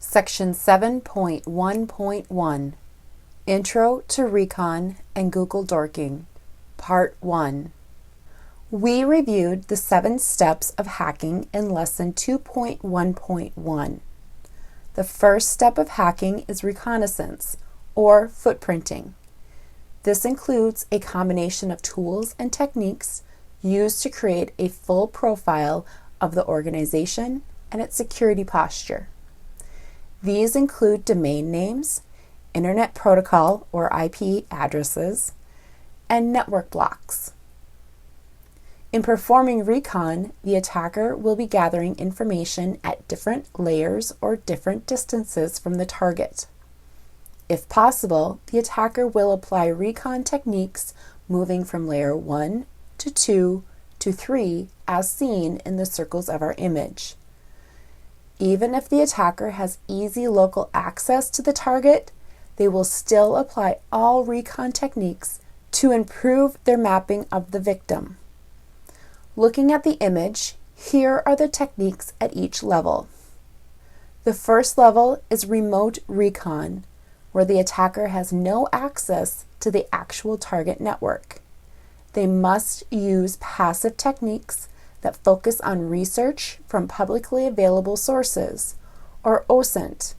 Section 7.1.1 Intro to Recon and Google Dorking, Part 1. We reviewed the 7 steps of hacking in Lesson 2.1.1. The first step of hacking is reconnaissance, or footprinting. This includes a combination of tools and techniques used to create a full profile of the organization and its security posture. These include domain names, Internet Protocol or IP addresses, and network blocks. In performing recon, the attacker will be gathering information at different layers or different distances from the target. If possible, the attacker will apply recon techniques moving from layer 1 to 2 to 3 as seen in the circles of our image. Even if the attacker has easy local access to the target, they will still apply all recon techniques to improve their mapping of the victim. Looking at the image, here are the techniques at each level. The first level is remote recon, where the attacker has no access to the actual target network. They must use passive techniques that focus on research from publicly available sources, or OSINT,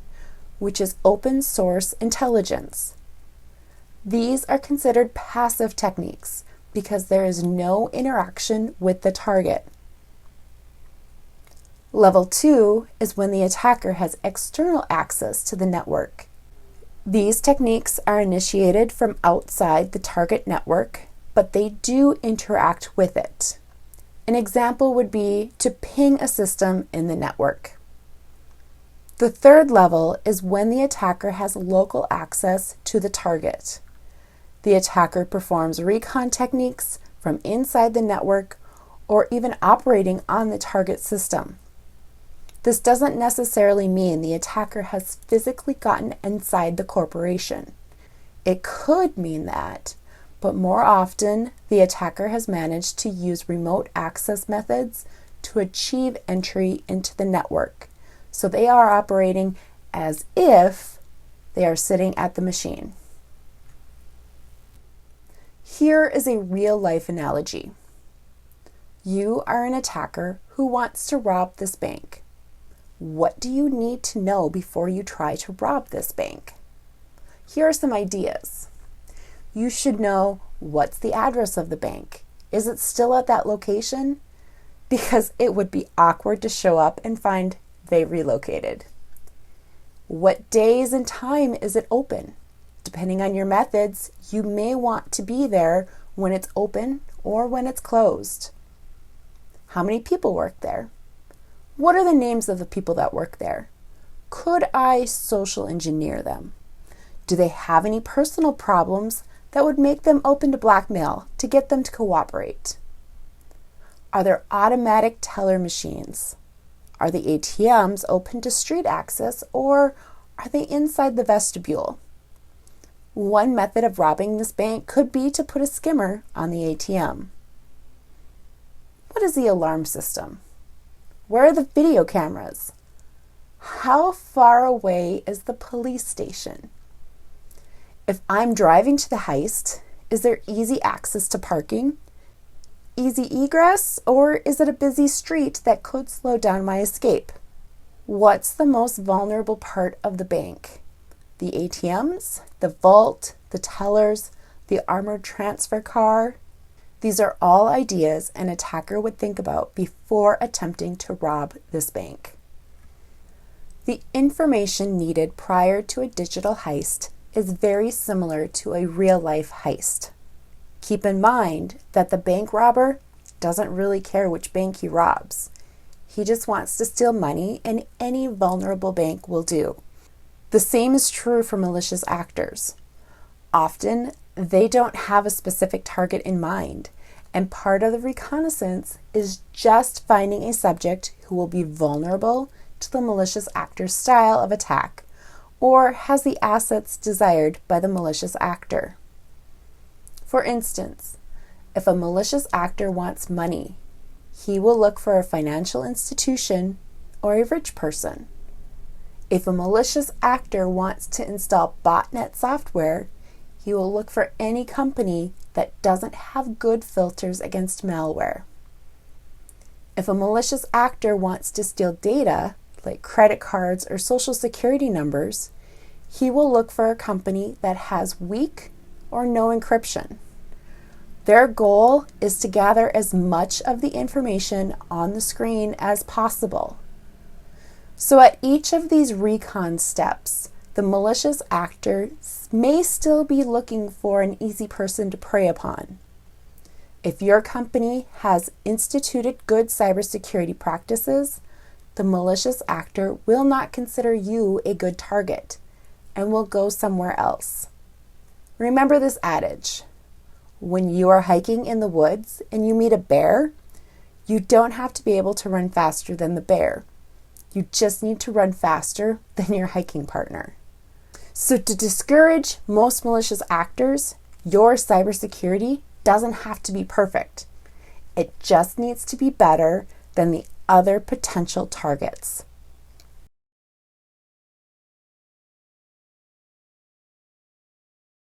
which is open source intelligence. These are considered passive techniques because there is no interaction with the target. Level 2 is when the attacker has external access to the network. These techniques are initiated from outside the target network, but they do interact with it. An example would be to ping a system in the network. The third level is when the attacker has local access to the target. The attacker performs recon techniques from inside the network or even operating on the target system. This doesn't necessarily mean the attacker has physically gotten inside the corporation. It could mean that, but more often, the attacker has managed to use remote access methods to achieve entry into the network. So they are operating as if they are sitting at the machine. Here is a real-life analogy. You are an attacker who wants to rob this bank. What do you need to know before you try to rob this bank? Here are some ideas. You should know, what's the address of the bank? Is it still at that location? Because it would be awkward to show up and find they relocated. What days and time is it open? Depending on your methods, you may want to be there when it's open or when it's closed. How many people work there? What are the names of the people that work there? Could I social engineer them? Do they have any personal problems that would make them open to blackmail to get them to cooperate? Are there automatic teller machines? Are the ATMs open to street access, or are they inside the vestibule? One method of robbing this bank could be to put a skimmer on the ATM. What is the alarm system? Where are the video cameras? How far away is the police station? If I'm driving to the heist, is there easy access to parking? Easy egress, or is it a busy street that could slow down my escape? What's the most vulnerable part of the bank? The ATMs, the vault, the tellers, the armored transfer car? These are all ideas an attacker would think about before attempting to rob this bank. The information needed prior to a digital heist is very similar to a real-life heist. Keep in mind that the bank robber doesn't really care which bank he robs. He just wants to steal money, and any vulnerable bank will do. The same is true for malicious actors. Often, they don't have a specific target in mind, and part of the reconnaissance is just finding a subject who will be vulnerable to the malicious actor's style of attack, or has the assets desired by the malicious actor. For instance, if a malicious actor wants money, he will look for a financial institution or a rich person. If a malicious actor wants to install botnet software, he will look for any company that doesn't have good filters against malware. If a malicious actor wants to steal data, like credit cards or social security numbers, he will look for a company that has weak or no encryption. Their goal is to gather as much of the information on the screen as possible. So at each of these recon steps, the malicious actor may still be looking for an easy person to prey upon. If your company has instituted good cybersecurity practices, the malicious actor will not consider you a good target and will go somewhere else. Remember this adage: when you are hiking in the woods and you meet a bear, you don't have to be able to run faster than the bear. You just need to run faster than your hiking partner. So to discourage most malicious actors, your cybersecurity doesn't have to be perfect. It just needs to be better than the other potential targets.